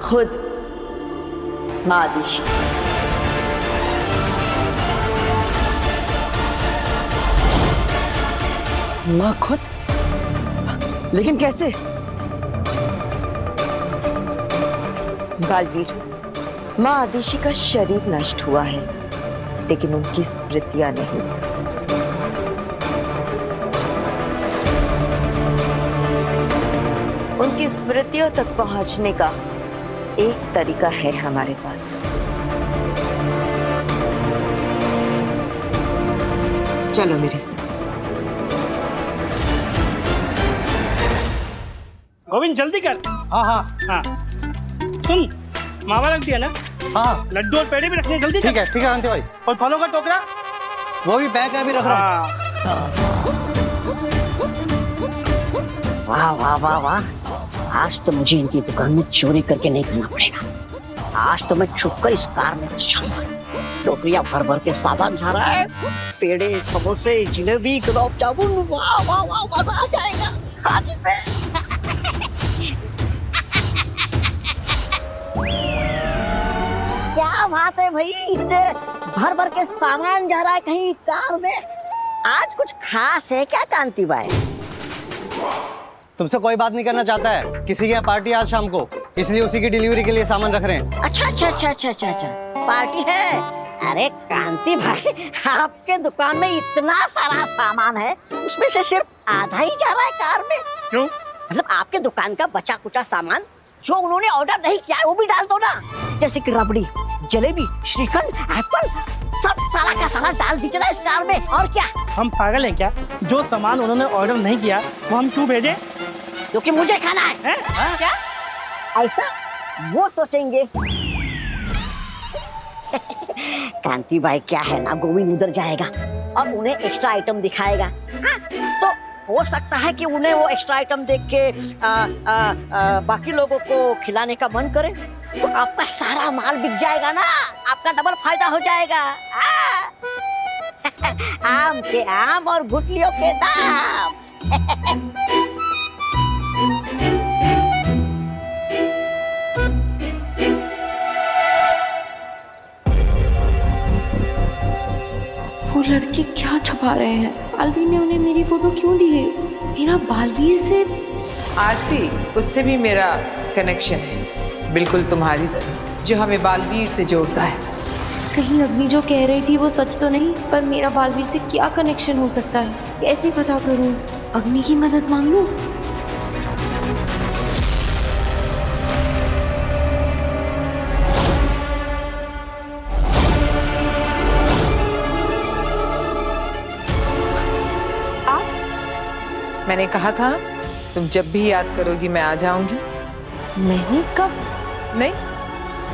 खुद माँ आदिशि। माँ खुद? लेकिन कैसे? बालवीर, माँ आदिशि का शरीर नष्ट हुआ है, लेकिन उनकी स्मृतियां नहीं। उनकी स्मृतियों तक पहुंचने का एक तरीका है हमारे पास। चलो मेरे साथ। गोविंद जल्दी कर। हाँ हाँ हाँ सुन, मावा रख दिया ना? हाँ लड्डू और पेड़े भी रखने, जल्दी कर। ठीक है कांति भाई। और फलों का टोकरा वो भी पैक है, अभी रख रहा हूँ। वाह वाह वाह वाह, आज तो मुझे इनकी दुकान में चोरी करके नहीं खाना पड़ेगा। आज तो मैं छुपकर इस कार में घुस जाऊंगा। टोकरियां भर भर के सामान जा रहा है, पेड़े, समोसे, जिलेबी, गुलाब जामुन। वाह वाह वाह, मजा आ जाएगा खाने में। क्या बात है भाई, इतने भर भर के सामान जा रहा है कहीं कार में। आज कुछ खास है क्या कांति भाई? तुमसे कोई बात नहीं करना चाहता है, किसी के यहाँ पार्टी आज शाम को, इसलिए उसी की डिलीवरी के लिए सामान रख रहे हैं। अच्छा अच्छा अच्छा अच्छा अच्छा अच्छा, पार्टी है? अरे कांति भाई, आपके दुकान में इतना सारा सामान है, उसमें से सिर्फ आधा ही जा रहा है कार में। क्यों? मतलब आपके दुकान का बचा कुचा सामान जो उन्होंने ऑर्डर नहीं किया है वो भी डाल दो ना, जैसे कि रबड़ी, जलेबी, श्रीखंड, एप्पल, सब सारा का सारा डाल दीजिए ना इस कार में। और क्या, हम पागल हैं क्या? जो सामान उन्होंने ऑर्डर नहीं किया वो हम क्यों भेजें? क्योंकि मुझे खाना है। क्या ऐसा वो सोचेंगे? कांति भाई क्या है ना, गोविंद उधर जाएगा और उन्हें एक्स्ट्रा आइटम दिखाएगा। हाँ, तो हो सकता है कि उन्हें वो एक्स्ट्रा आइटम देख के बाकी लोगों को खिलाने का मन करे, तो आपका सारा माल बिक जाएगा ना, आपका डबल फायदा हो जाएगा। आम के आम और गुठलियों के दाम। वो लड़के क्या छुपा रहे हैं? बालवीर ने उन्हें मेरी फोटो क्यों दी है? मेरा बालवीर से आरती, उससे भी मेरा कनेक्शन है, बिल्कुल तुम्हारी तरह, जो हमें बालवीर से जोड़ता है। कहीं अग्नि जो कह रही थी वो सच तो नहीं? पर मेरा बालवीर से क्या कनेक्शन हो सकता है? कैसे पता करूं? अग्नि की मदद मांग लूं? मैंने कहा था तुम जब भी याद करोगी मैं आ जाऊंगी। नहीं, कब? नहीं,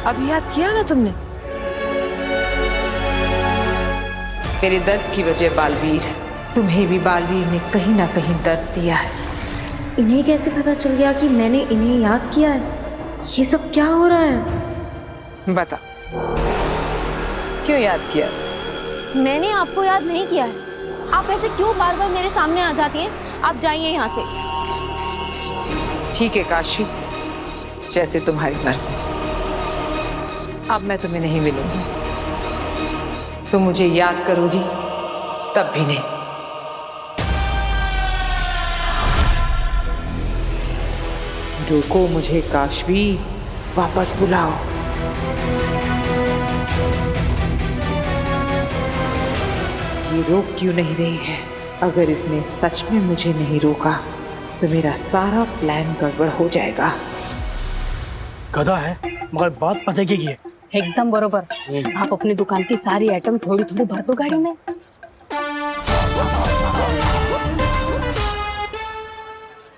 अब याद किया ना तुमने। मेरे दर्द की वजह बालवीर, तुम्हें भी बालवीर ने कहीं ना कहीं दर्द दिया है। इन्हें कैसे पता चल गया कि मैंने इन्हें याद किया है? ये सब क्या हो रहा है? बता, क्यों याद किया? मैंने आपको याद नहीं किया है। आप ऐसे क्यों बार बार मेरे सामने आ जाती हैं? आप जाइए यहाँ से। ठीक है काशी, जैसे तुम्हारी मर्जी। अब मैं तुम्हें नहीं मिलूंगी, तुम मुझे याद करोगी तब भी नहीं। रोको मुझे काशवी, वापस बुलाओ। ये रोक क्यों नहीं रही है? अगर इसने सच में मुझे नहीं रोका तो मेरा सारा प्लान गड़बड़ हो जाएगा। गधा है मगर बात पते की है। एकदम बरोबर। आप अपनी दुकान की सारी आइटम थोड़ी थोड़ी भर दो गाड़ी में।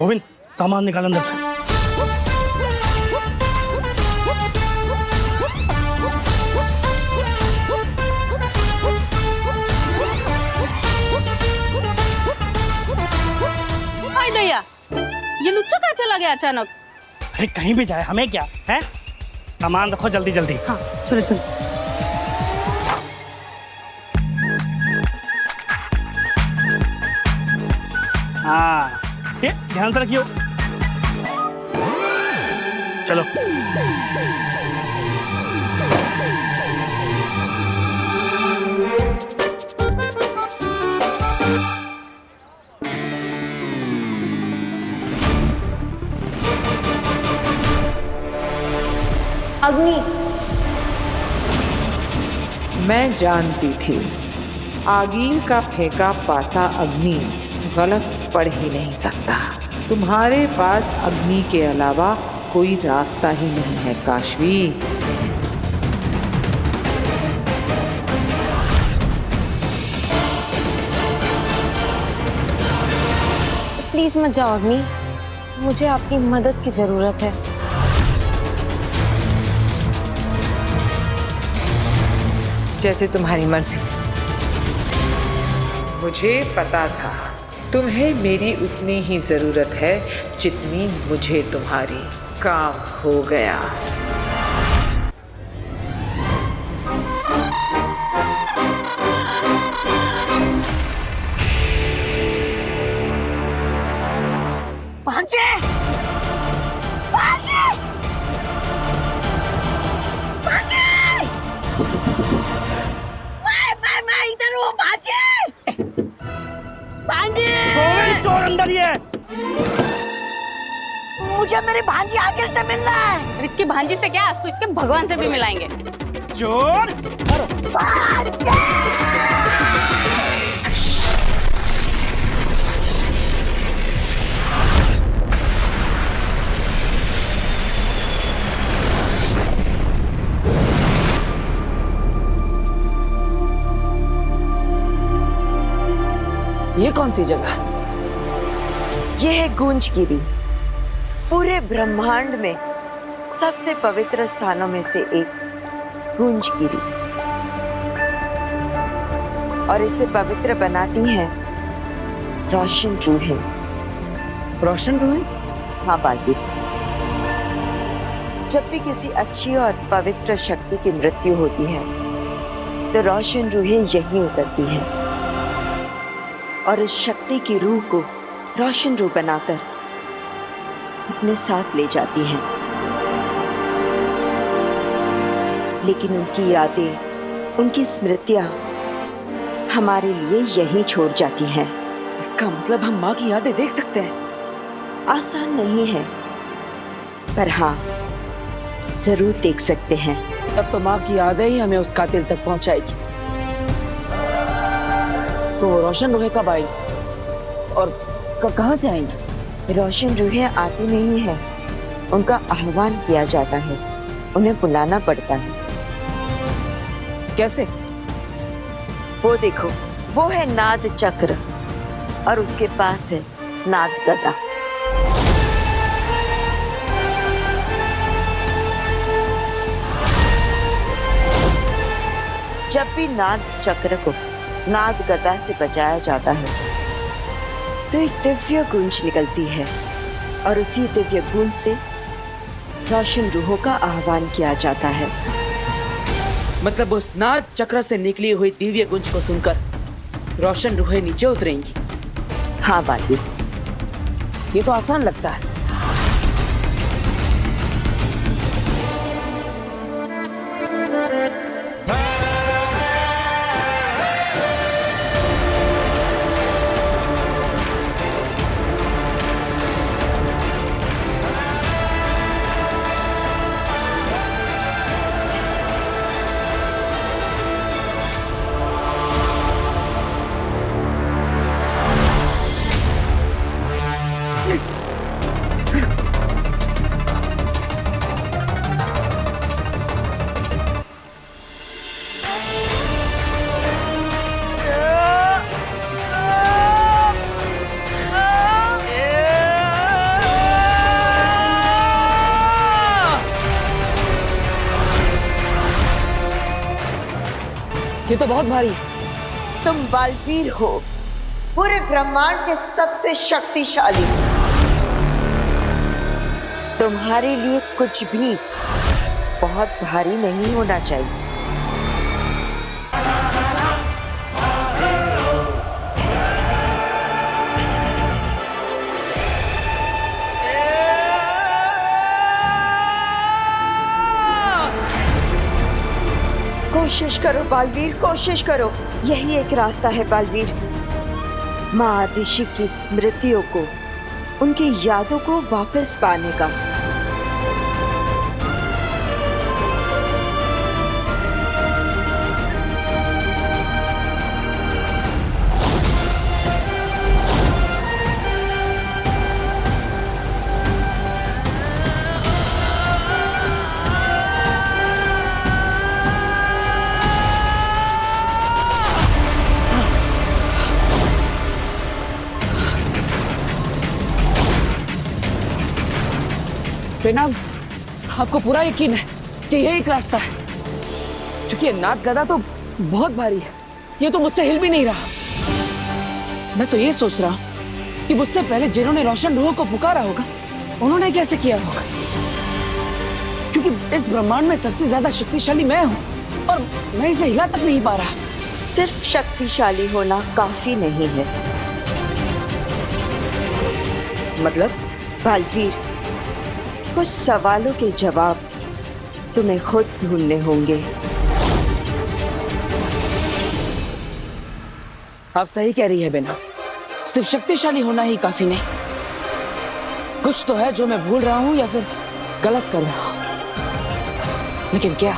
गोविंद, सामान निकाल अंदर से। भैया, ये लुच्चा कहाँ चला गया अचानक? अरे कहीं भी जाए, हमें क्या है? सामान रखो जल्दी जल्दी। हाँ सुनो सुनो। हाँ, ये ध्यान से रखियो। चलो। अग्नि, मैं जानती थी आगीर का फेंका पासा अग्नि गलत पड़ ही नहीं सकता। तुम्हारे पास अग्नि के अलावा कोई रास्ता ही नहीं है काशवी। प्लीज मत जाओ अग्नि, मुझे आपकी मदद की जरूरत है। जैसे तुम्हारी मर्जी। मुझे पता था तुम्हें मेरी उतनी ही जरूरत है जितनी मुझे तुम्हारी। काम हो गया। चोर अंदर ही है। मुझे मेरी भांजी आखिर से मिलना है। और इसकी भांजी से क्या, आज तो इसके भगवान से भी मिलाएंगे। चोर ये कौन सी जगह? ये है गूंजगिरी, पूरे ब्रह्मांड में सबसे पवित्र स्थानों में से एक गूंजगिरी। और इसे पवित्र बनाती हैं रोशन रूहें। रोशन रूहें? हाँ बाजी, जब भी किसी अच्छी और पवित्र शक्ति की मृत्यु होती है तो रोशन रूहें यहीं उतरती हैं और इस शक्ति की रूह को रोशन रूह बनाकर अपने साथ ले जाती हैं। लेकिन उनकी यादें, उनकी स्मृतियां हमारे लिए यहीं छोड़ जाती हैं। इसका मतलब हम माँ की यादें देख सकते हैं? आसान नहीं है, पर हाँ जरूर देख सकते हैं। तब तो माँ की यादें ही हमें उस कातिल तक पहुंचाएगी। तो वो रोशन रूहें कब आएगी और कहाँ से आएंगी? रोशन रूहें आती नहीं है, उनका आह्वान किया जाता है, उन्हें बुलाना पड़ता है। कैसे? वो देखो, वो है नाद चक्र और उसके पास है नाद गदा। जब भी नाद चक्र को नाद गदा से बजाया जाता है तो एक दिव्य गूंज निकलती है और उसी दिव्य गूंज से रोशन रूहों का आह्वान किया जाता है। मतलब उस नाद चक्र से निकली हुई दिव्य गुंज को सुनकर रोशन रूहें नीचे उतरेंगी? हाँ बाजी, ये तो आसान लगता है। ये तो बहुत भारी है। तुम बालवीर हो, पूरे ब्रह्मांड के सबसे शक्तिशाली। तुम्हारे लिए कुछ भी बहुत भारी नहीं होना चाहिए। कोशिश करो बालवीर, कोशिश करो। यही एक रास्ता है बालवीर, माँ आतिशी की स्मृतियों को, उनकी यादों को वापस पाने का। बेना, आपको पूरा यकीन है कि यही एक रास्ता है? क्योंकि ये नाग गदा तो बहुत भारी है, ये तो मुझसे हिल भी नहीं रहा। मैं तो ये सोच रहा हूँ कि मुझसे पहले जिन्होंने रोशन रूह को पुकारा होगा, उन्होंने कैसे किया होगा? क्योंकि इस ब्रह्मांड में सबसे ज्यादा शक्तिशाली मैं हूँ और मैं इसे हिला तक नहीं पा रहा। सिर्फ शक्तिशाली होना काफी नहीं है। मतलब? बालवीर, कुछ सवालों के जवाब तुम्हें खुद ढूंढने होंगे। आप सही कह रही है बेना, सिर्फ शक्तिशाली होना ही काफी नहीं। कुछ तो है जो मैं भूल रहा हूं या फिर गलत कर रहा हूं, लेकिन क्या?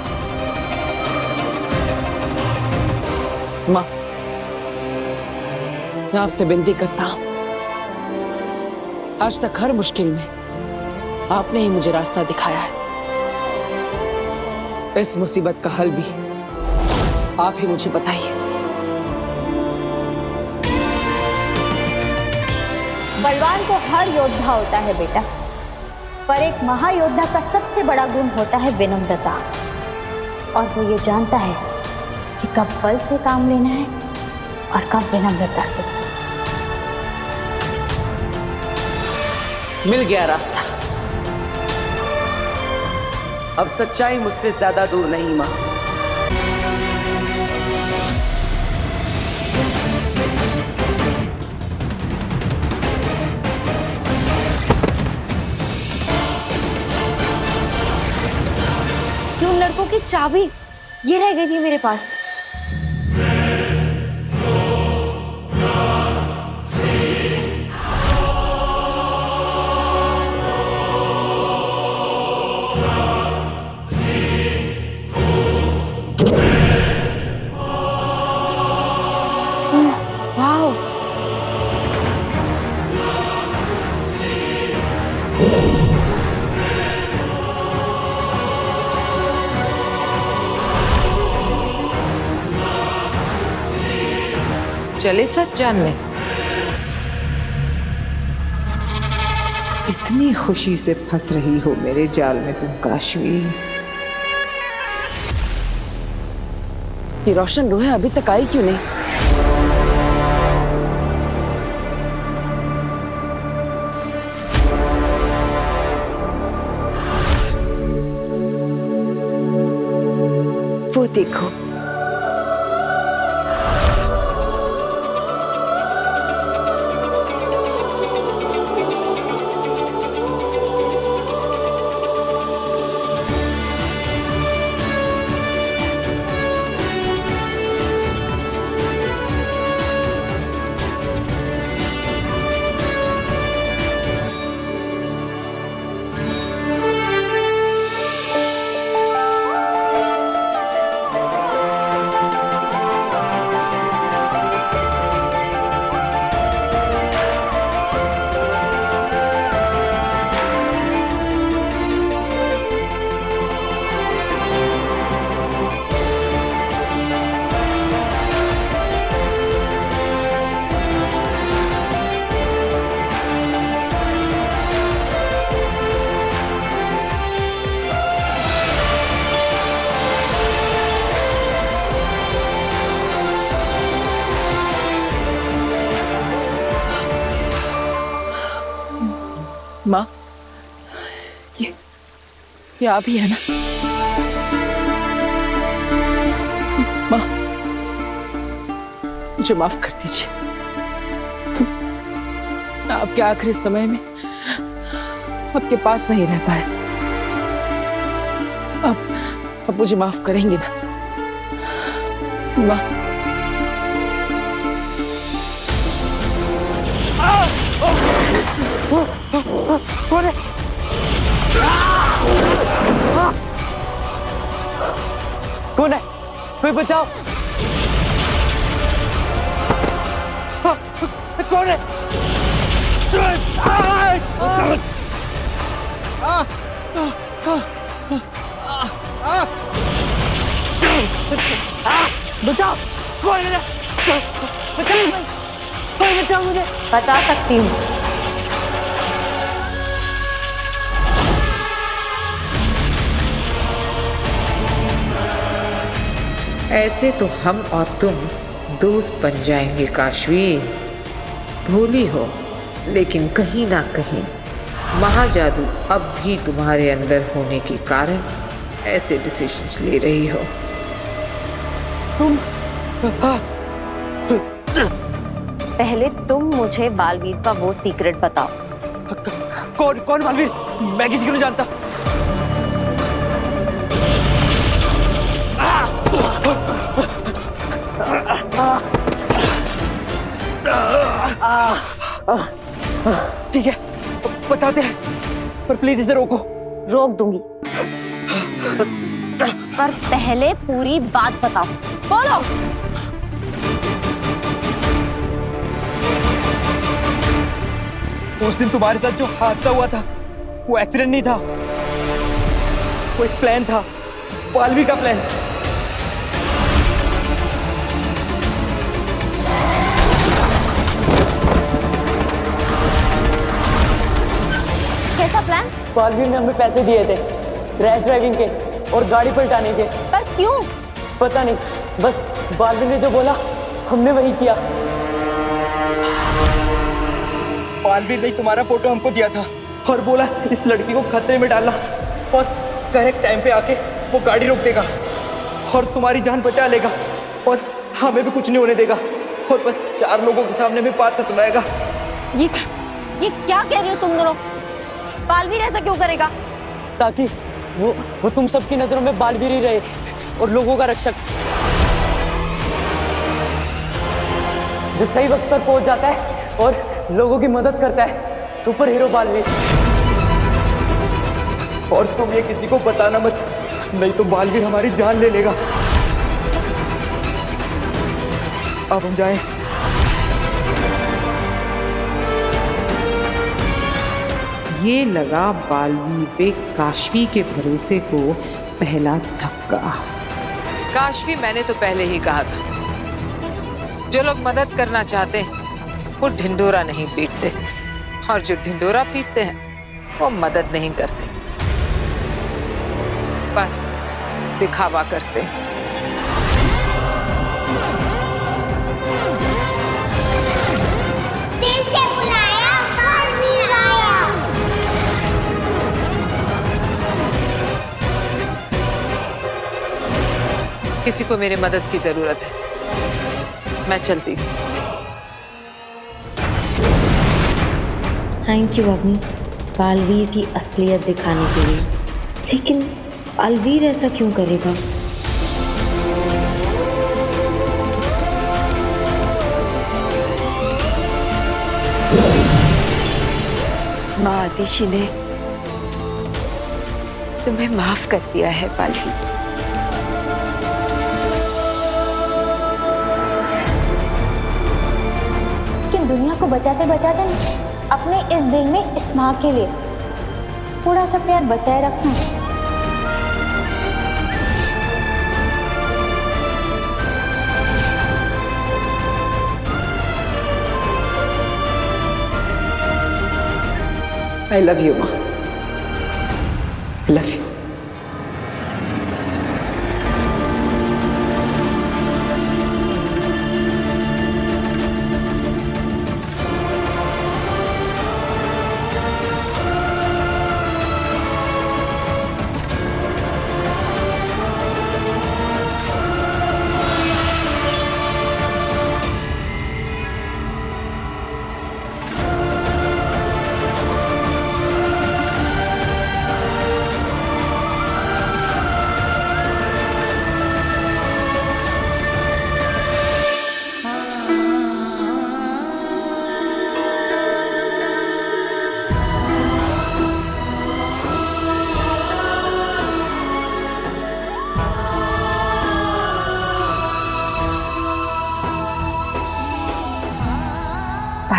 माँ, मैं आपसे विनती करता हूं, आज तक हर मुश्किल में आपने ही मुझे रास्ता दिखाया है। इस मुसीबत का हल भी आप ही मुझे बताइए। बलवान को हर योद्धा होता है बेटा, पर एक महायोद्धा का सबसे बड़ा गुण होता है विनम्रता। और वो ये जानता है कि कब बल से काम लेना है और कब विनम्रता से। मिल गया रास्ता। अब सच्चाई मुझसे ज्यादा दूर नहीं मां। कि उन लड़कों की चाबी ये रह गई थी मेरे पास। चले सच जानने। इतनी खुशी से फंस रही हो मेरे जाल में तुम काशवी, कि रोशन रूह अभी तक आई क्यों नहीं? वो देखो, माँ, ये आप ही है ना? माँ, मुझे माफ कर दीजिए। मैं आपके आखिरी समय में आपके पास नहीं रह पाया। आप मुझे माफ करेंगे ना? माँ कौन है? कौन है? कोई बचाओ। कौन है? बचाओ। कौन है? बचाओ, कोई बचाओ मुझे। बचा सकती हूँ। ऐसे तो हम और तुम दोस्त बन जाएंगे काशवी। भोली हो, लेकिन कहीं ना कहीं महाजादू अब भी तुम्हारे अंदर होने के कारण ऐसे डिसीजंस ले रही हो। पहले तुम मुझे बालवीर का वो सीक्रेट बताओ। कौन कौन बालवीर? मैं किसी को नहीं जानता। ठीक है, बताते हैं, पर प्लीज इसे रोको। रोक दूंगी, पर पहले पूरी बात बताओ। बोलो। उस दिन तुम्हारे साथ जो हादसा हुआ था वो एक्सीडेंट नहीं था, वो एक प्लान था, बालवी का प्लान। कैसा प्लान? बालवीर ने हमें पैसे दिए थे रैश ड्राइविंग के और गाड़ी पलटाने के। पर क्यों? पता नहीं, बस बालवीर ने जो बोला हमने वही किया। बालवीर ने तुम्हारा फोटो हमको दिया था और बोला इस लड़की को खतरे में डालना और करेक्ट टाइम पे आके वो गाड़ी रोक देगा और तुम्हारी जान बचा लेगा और हमें भी कुछ नहीं होने देगा और बस 4 लोगों के सामने में बात सुनाएगा। ये क्या कह रहे हो तुम दोनों? बालवीर ऐसा क्यों करेगा? ताकि वो तुम सबकी नजरों में बालवीर ही रहे और लोगों का रक्षक, जो सही वक्त पर पहुंच जाता है और लोगों की मदद करता है। Super hero Baalveer. और तुम ये किसी को बताना मत, नहीं तो बालवीर हमारी जान ले लेगा। अब हम जाएं। ये लगा बालवीर पे काशवी के भरोसे को पहला धक्का। काशवी, मैंने तो पहले ही कहा था, जो लोग मदद करना चाहते हैं वो ढिंडोरा नहीं पीटते, और जो ढिंडोरा पीटते हैं वो मदद नहीं करते, बस दिखावा करते हैं। दिल से बुलाया, बालवीर आया। किसी को मेरी मदद की जरूरत है, मैं चलती हूँ। थैंक यू अग्नि, बालवीर की असलियत दिखाने के लिए। लेकिन बालवीर ऐसा क्यों करेगा? माँ आतिशी ने तुम्हें माफ कर दिया है बालवीर। लेकिन दुनिया को बचाते बचाते अपने इस दिल में इस माँ के लिए थोड़ा सा प्यार बचाए रखना। I love you, माँ। Love you.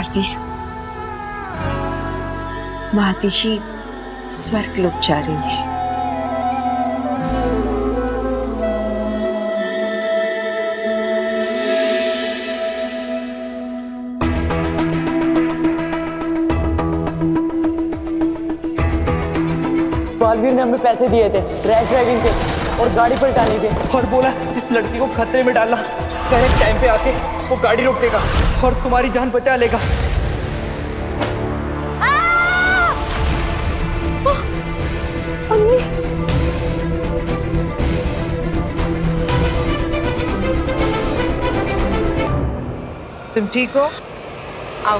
बालवीर, महातिशी स्वर्गलोक जा रही है। बालवीर ने हमें पैसे दिए थे रैश ड्राइविंग के और गाड़ी पलटाने के, और बोला इस लड़की को खतरे में डालना, करेक्ट टाइम पे आके वो गाड़ी रोक देगा और तुम्हारी जान बचा लेगा। तुम ठीक हो? आओ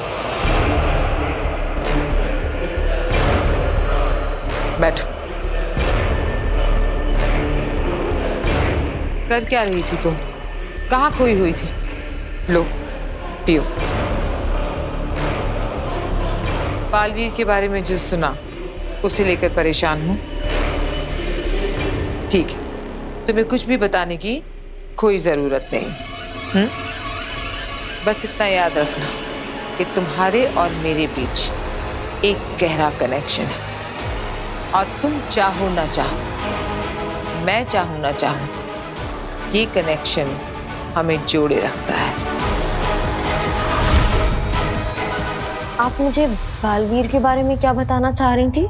बैठो। कर क्या रही थी तुम? कहाँ खोई हुई थी? लो पियो। बालवीर के बारे में जो सुना उसे लेकर परेशान हूँ। ठीक है, तुम्हें कुछ भी बताने की कोई जरूरत नहीं। बस इतना याद रखना कि तुम्हारे और मेरे बीच एक गहरा कनेक्शन है, और तुम चाहो ना चाहो, मैं चाहूं ना चाहूं, ये कनेक्शन हमें जोड़े रखता है। आप मुझे बालवीर के बारे में क्या बताना चाह रही थी?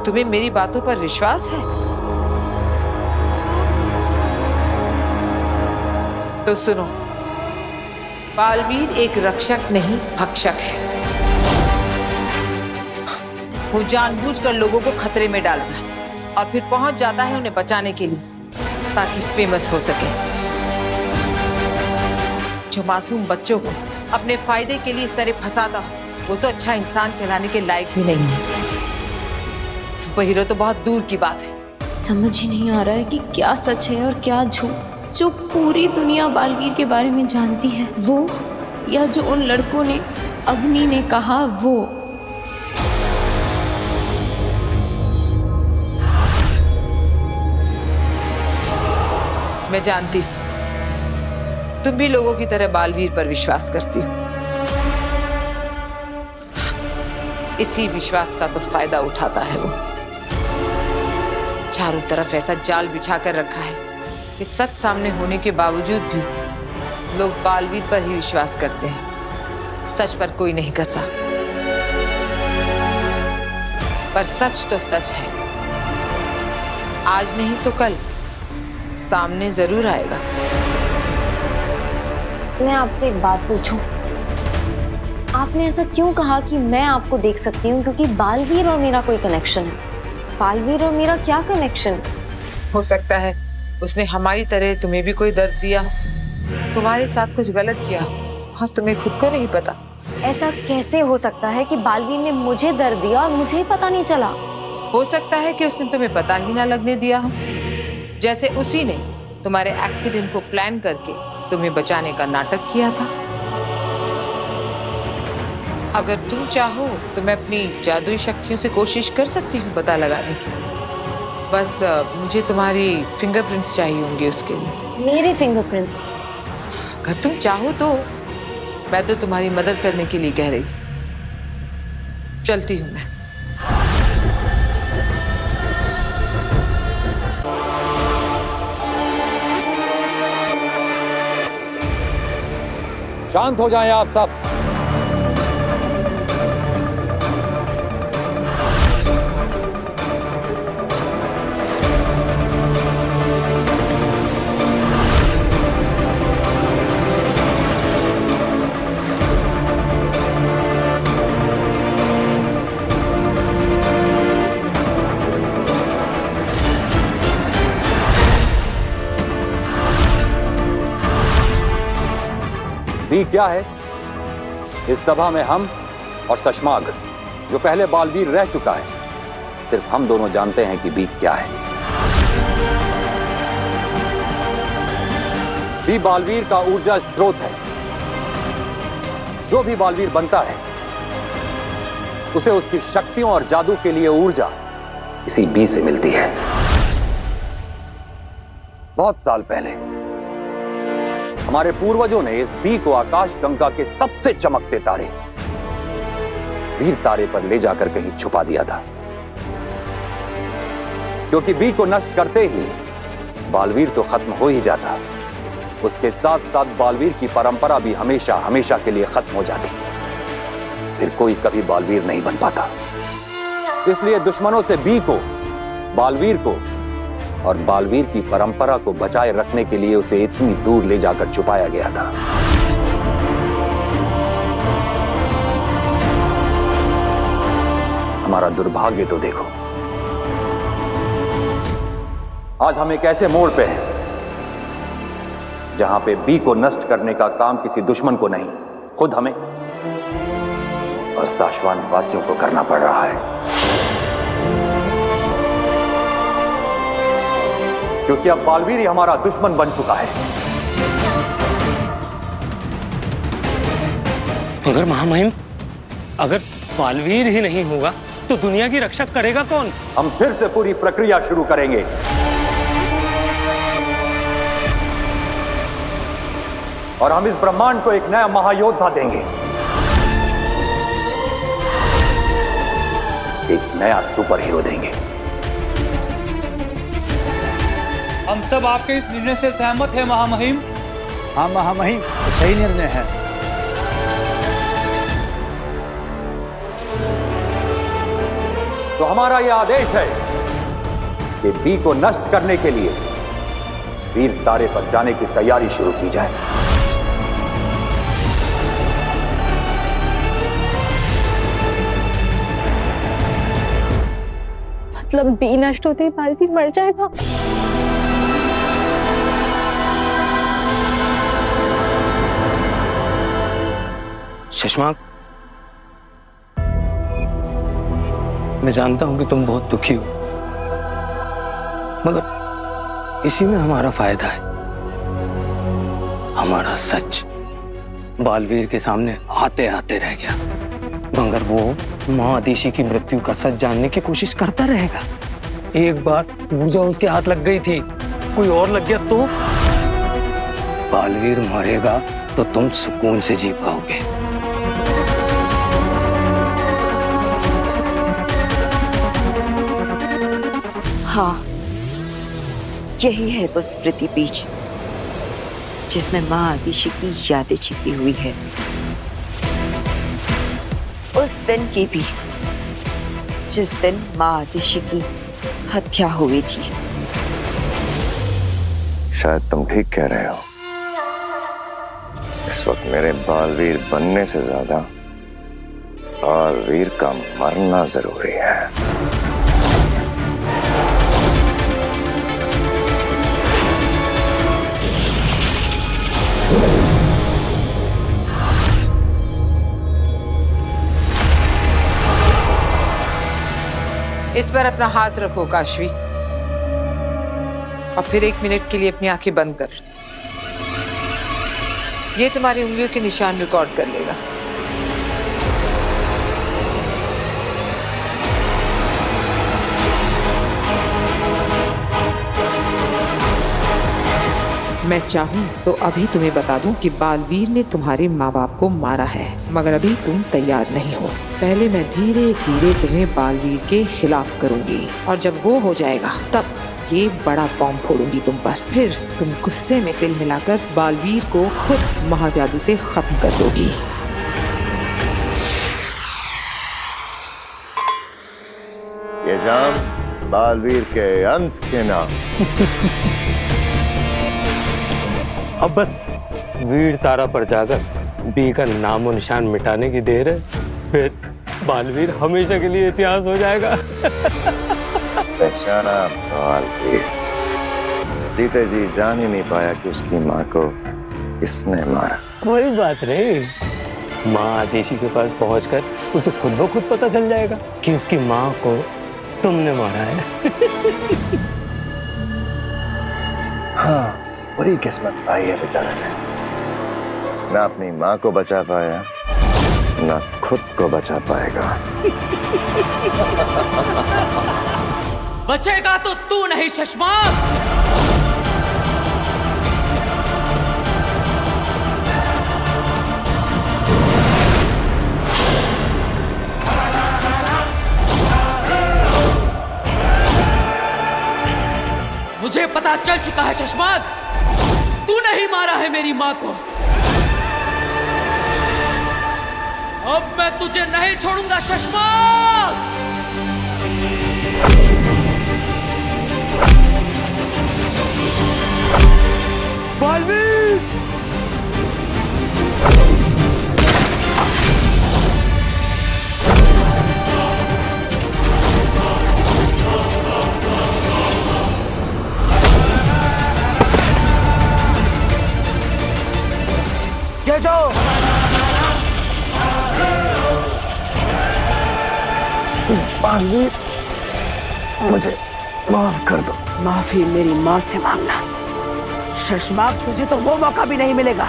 तुम्हें मेरी बातों पर विश्वास है? तो सुनो, बालवीर एक रक्षक नहीं भक्षक है। वो जानबूझकर लोगों को खतरे में डालता है और फिर पहुंच जाता है उन्हें बचाने के लिए, ताकि फेमस हो सके। जो मासूम बच्चों को अपने फायदे के लिए इस तरह फंसाता हो, वो तो अच्छा इंसान कहलाने के लायक भी नहीं है। सुपर हीरो तो बहुत दूर की बात है। समझ ही नहीं आ रहा है कि क्या सच है और क्या झूठ। जो पूरी दुनिया बालवीर के बारे में जानती है वो, या जो उन लड़कों ने, अग्नि ने कहा वो। मैं जानती हूं तुम भी लोगों की तरह बालवीर पर विश्वास करती हो। इसी विश्वास का तो फायदा उठाता है वो। चारों तरफ ऐसा जाल बिछा कर रखा है कि सच सामने होने के बावजूद भी लोग बालवीर पर ही विश्वास करते हैं, सच पर कोई नहीं करता। पर सच तो सच है, आज नहीं तो कल सामने जरूर आएगा। मैं आपसे एक बात पूछूं? आपने ऐसा क्यों कहा कि मैं आपको देख सकती हूँ क्योंकि बालवीर और मेरा कोई कनेक्शन है? बालवीर और मेरा क्या कनेक्शन? हो सकता है उसने हमारी तरह तुम्हें भी कोई दर्द दिया, तुम्हारे साथ कुछ गलत किया और तुम्हें खुद को नहीं पता। ऐसा कैसे हो सकता है कि बालवीर ने मुझे दर्द दिया और मुझे ही पता नहीं चला? हो सकता है कि उसने तुम्हें पता ही ना लगने दिया हो, जैसे उसी ने तुम्हारे एक्सीडेंट को प्लान करके तुम्हें बचाने का नाटक किया था। अगर तुम चाहो तो मैं अपनी जादुई शक्तियों से कोशिश कर सकती हूँ पता लगाने की। बस मुझे तुम्हारी फिंगरप्रिंट्स चाहिए होंगे उसके लिए। मेरे फिंगरप्रिंट्स? अगर तुम चाहो तो। मैं तो तुम्हारी मदद करने के लिए कह रही थी। चलती हूँ मैं। शांत हो जाएं आप सब। बी क्या है? इस सभा में हम और सशमाग्र, जो पहले बालवीर रह चुका है, सिर्फ हम दोनों जानते हैं कि बी क्या है। बी बालवीर का ऊर्जा स्रोत है। जो भी बालवीर बनता है उसे उसकी शक्तियों और जादू के लिए ऊर्जा इसी बी से मिलती है। बहुत साल पहले हमारे पूर्वजों ने इस बी को आकाश गंगा के सबसे चमकते तारे वीर तारे पर ले जाकर कहीं छुपा दिया था, क्योंकि बी को नष्ट करते ही बालवीर तो खत्म हो ही जाता, उसके साथ साथ बालवीर की परंपरा भी हमेशा हमेशा के लिए खत्म हो जाती, फिर कोई कभी बालवीर नहीं बन पाता। इसलिए दुश्मनों से बी को, बालवीर को और बालवीर की परंपरा को बचाए रखने के लिए उसे इतनी दूर ले जाकर छुपाया गया था। हमारा दुर्भाग्य तो देखो, आज हम एक ऐसे मोड़ पे हैं जहां पे बी को नष्ट करने का काम किसी दुश्मन को नहीं, खुद हमें और साशवान वासियों को करना पड़ रहा है, क्योंकि अब बालवीर ही हमारा दुश्मन बन चुका है। मगर महामहिम, अगर बालवीर ही नहीं होगा तो दुनिया की रक्षा करेगा कौन? हम फिर से पूरी प्रक्रिया शुरू करेंगे। और हम इस ब्रह्मांड को एक नया महायोद्धा देंगे, एक नया सुपर हीरो देंगे। हम सब आपके इस निर्णय से सहमत हैं महामहिम। हाँ महामहिम, सही निर्णय है। तो हमारा यह आदेश है कि बी को नष्ट करने के लिए वीर तारे पर जाने की तैयारी शुरू की जाए। मतलब बी नष्ट होते ही बालवीर मर जाएगा? शशांक, मैं जानता हूं कि तुम बहुत दुखी हो, मगर इसी में हमारा फायदा है। हमारा सच बालवीर के सामने आते आते रह गया, मगर वो मां आदिशि की मृत्यु का सच जानने की कोशिश करता रहेगा। एक बार ऊर्जा उसके हाथ लग गई थी, कोई और लग गया तो बालवीर मरेगा तो तुम सुकून से जी पाओगे। हाँ, यही है वो स्मृति बीज जिसमें मां आदिशि की यादें छिपी हुई है, उस दिन की भी जिस दिन मां आदिशि की हत्या हुई थी। शायद तुम ठीक कह रहे हो। इस वक्त मेरे बालवीर बनने से ज्यादा बालवीर का मरना जरूरी है। इस पर अपना हाथ रखो काशवी, और फिर 1 मिनट के लिए अपनी आंखें बंद कर। ये तुम्हारी उंगलियों के निशान रिकॉर्ड कर लेगा। मैं चाहूं तो अभी तुम्हें बता दूं कि बालवीर ने तुम्हारे माँ बाप को मारा है, मगर अभी तुम तैयार नहीं हो। पहले मैं धीरे धीरे तुम्हें बालवीर के खिलाफ करूंगी, और जब वो हो जाएगा तब ये बड़ा बॉम्ब फोड़ूंगी तुम पर। फिर तुम गुस्से में तिल मिलाकर बालवीर को खुद महाजादू से खत्म कर दोगी। ये जाम बालवीर के अंत के नाम। अब बस वीर तारा पर जाकर बी का नामो निशान मिटाने की देर है, फिर बालवीर हमेशा के लिए इतिहास हो जाएगा। बेचारा बालवीर जीते जी जान ही नहीं पाया कि उसकी माँ को किसने मारा। कोई बात नहीं, माँ आदिशि के पास पहुंचकर उसे खुद ब खुद पता चल जाएगा कि उसकी माँ को तुमने मारा है। हाँ, बुरी किस्मत पाई है बेचारे ने। ना अपनी माँ को बचा पाया, ना खुद को बचा पाएगा। बचेगा तो तू नहीं शशांक। पता चल चुका है शशमाग, तूने ही मारा है मेरी माँ को। अब मैं तुझे नहीं छोड़ूंगा शशमाग। बालवीर! जय जाओ। बालवीर, मुझे माफ कर दो। माफी मेरी माँ से मांगना। शशमाग, तुझे तो वो मौका भी नहीं मिलेगा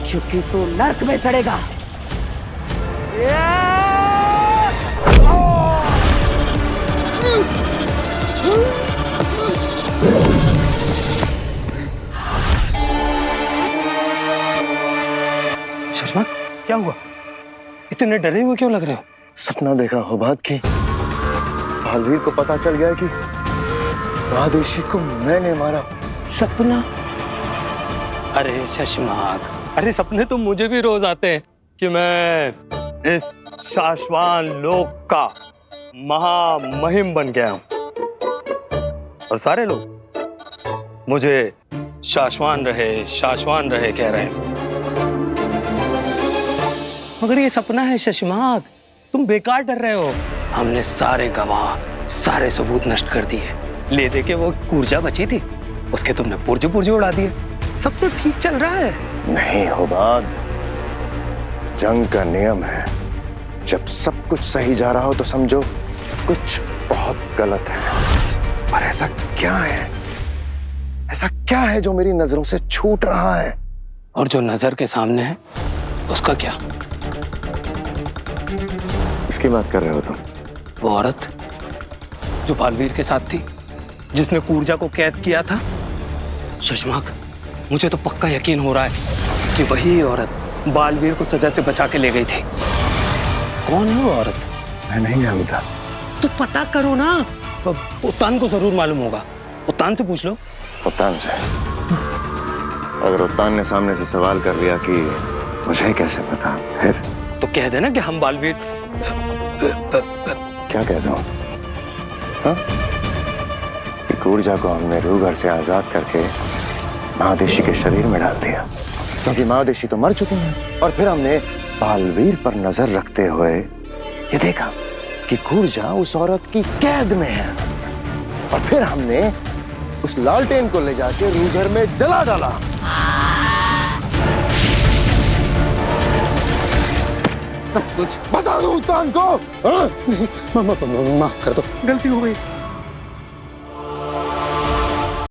क्योंकि तू नर्क में सड़ेगा। शशमाग, क्या हुआ? इतने डरे हुए क्यों लग रहे हो? सपना देखा हो बात की। बालवीर को पता चल गया कि महादेशी को मैंने मारा। सपना? अरे शशमाग, अरे सपने तो मुझे भी रोज आते हैं कि मैं इस शाश्वान लोक का महामहिम बन गया हूं और सारे लोग मुझे शाश्वान रहे कह रहे हैं। मगर ये सपना है शशमाग, तुम बेकार डर रहे हो। हमने सारे गवाह, सारे सबूत नष्ट कर दिए। ले दे के वो ऊर्जा बची थी, उसके तुमने पुर्जे उड़ा दिए। सब तो ठीक चल रहा है। नहीं होबाद, जंग का नियम है, जब सब कुछ सही जा रहा हो तो समझो कुछ बहुत गलत है। पर ऐसा क्या है, ऐसा क्या है जो मेरी नजरों से छूट रहा है? और जो नजर के सामने है उसका क्या? इसकी बात कर रहे हो तुम? वो औरत जो बालवीर के साथ थी, जिसने कूर्जा को कैद किया था। शशमाग, मुझे तो पक्का यकीन हो रहा है कि वही औरत बालवीर को सजा से बचा के ले गई थी। कौन है वो औरत? मैं नहीं जानता। तो पता करो ना, उत्तान को जरूर मालूम होगा। उत्तान से पूछ लो। उत्तान से? अगर उत्तान ने सामने से सवाल कर लिया कि मुझे कैसे पता, फिर तो कह देना कि हम बालवीर। क्या कह दूं? हाँ? ऊर्जा को हमने रूह घर से आजाद करके महादेशी के शरीर में डाल दिया, क्योंकि महादेशी तो मर चुके हैं। और फिर हमने बालवीर पर नजर रखते हुए ये देखा कि ऊर्जा उस औरत की कैद में है। और फिर हमने उस लालटेन को ले जाके रूह घर में जला डाला। सब कुछ बता दो उत्तान को। हाँ? माफ कर दो, गलती हो गई।